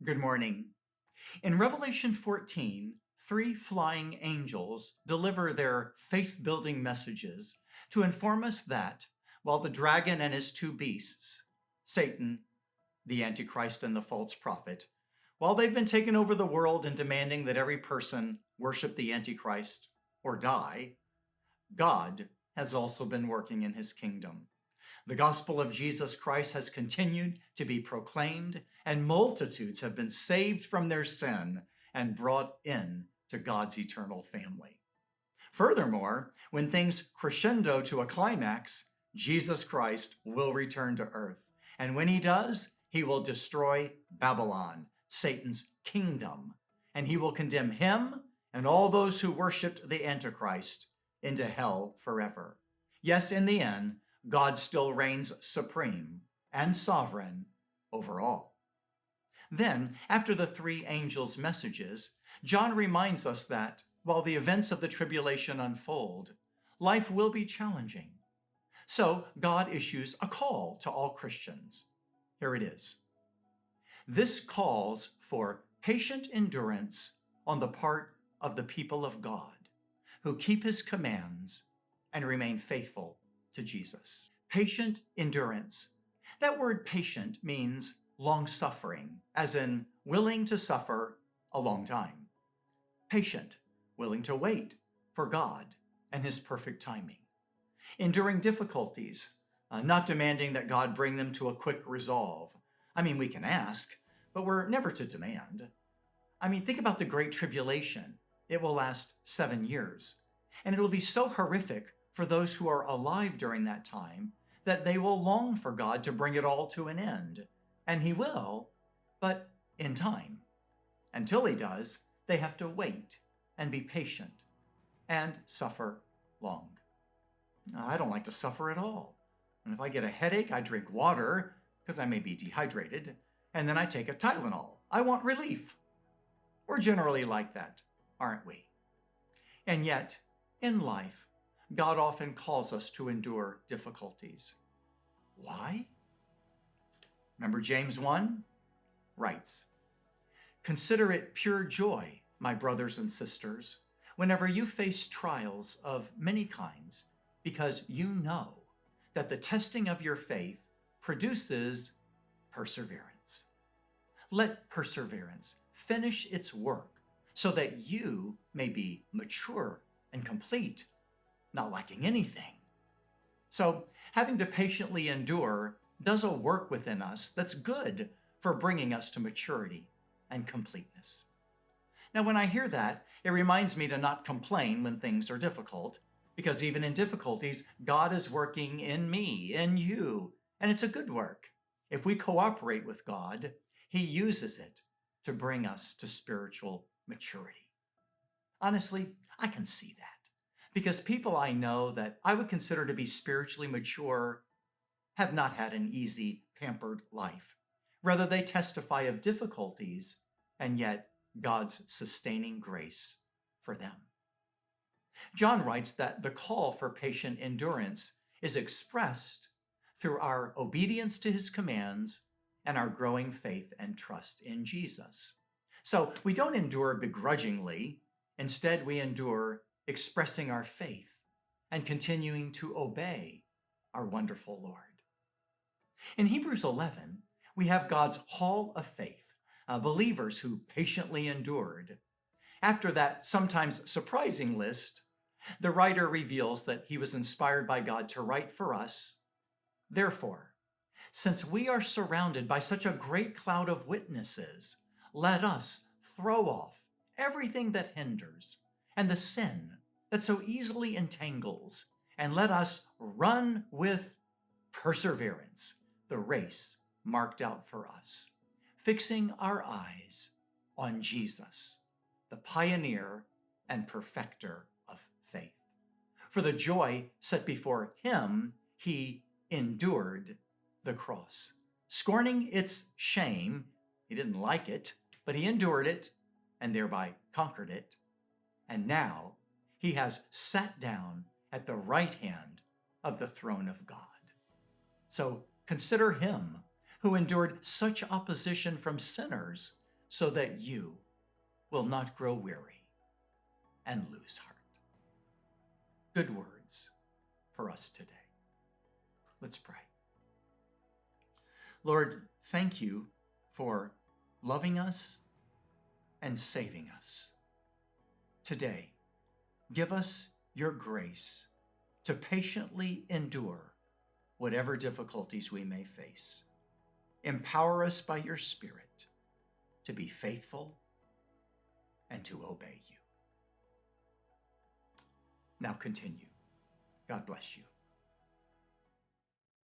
Good morning. In Revelation 14, three flying angels deliver their faith building messages to inform us that while the dragon and his two beasts, Satan, the Antichrist, and the false prophet, while they've been taking over the world and demanding that every person worship the Antichrist or die, God has also been working in his kingdom. The gospel of Jesus Christ has continued to be proclaimed, and multitudes have been saved from their sin and brought in to God's eternal family. Furthermore, when things crescendo to a climax, Jesus Christ will return to earth. And when he does, he will destroy Babylon, Satan's kingdom, and he will condemn him and all those who worshiped the Antichrist into hell forever. Yes, in the end, God still reigns supreme and sovereign over all. Then, after the three angels' messages, John reminds us that while the events of the tribulation unfold, life will be challenging. So, God issues a call to all Christians. Here it is. This calls for patient endurance on the part of the people of God who keep his commands and remain faithful to Jesus. Patient endurance. That word patient means long suffering, as in willing to suffer a long time. Patient, willing to wait for God and his perfect timing. Enduring difficulties, not demanding that God bring them to a quick resolve. We can ask, but we're never to demand. Think about the Great Tribulation. It will last 7 years, and it'll be so horrific for those who are alive during that time that they will long for God to bring it all to an end. And he will, but in time. Until he does, they have to wait and be patient and suffer long. I don't like to suffer at all. And if I get a headache, I drink water because I may be dehydrated, and then I take a Tylenol. I want relief. We're generally like that, aren't we? And yet, in life, God often calls us to endure difficulties. Why? Remember James 1 writes, "Consider it pure joy, my brothers and sisters, whenever you face trials of many kinds, because you know that the testing of your faith produces perseverance. Let perseverance finish its work so that you may be mature and complete, not lacking anything." So, having to patiently endure does a work within us that's good for bringing us to maturity and completeness. Now, when I hear that, it reminds me to not complain when things are difficult, because even in difficulties, God is working in me, in you, and it's a good work. If we cooperate with God, he uses it to bring us to spiritual maturity. Honestly, I can see that, because people I know that I would consider to be spiritually mature have not had an easy, pampered life. Rather, they testify of difficulties and yet God's sustaining grace for them. John writes that the call for patient endurance is expressed through our obedience to his commands and our growing faith and trust in Jesus. So we don't endure begrudgingly. Instead, we endure expressing our faith and continuing to obey our wonderful Lord. In Hebrews 11, we have God's hall of faith, believers who patiently endured. After that sometimes surprising list, the writer reveals that he was inspired by God to write for us, "Therefore, since we are surrounded by such a great cloud of witnesses, let us throw off everything that hinders and the sin that so easily entangles, and let us run with perseverance the race marked out for us, fixing our eyes on Jesus, the pioneer and perfecter of faith. For the joy set before him, he endured the cross, scorning its shame." He didn't like it, but he endured it and thereby conquered it. "And now he has sat down at the right hand of the throne of God." So consider him who endured such opposition from sinners so that you will not grow weary and lose heart. Good words for us today. Let's pray. Lord, thank you for loving us and saving us. Today, give us your grace to patiently endure whatever difficulties we may face. Empower us by your Spirit to be faithful and to obey you. Now continue. God bless you.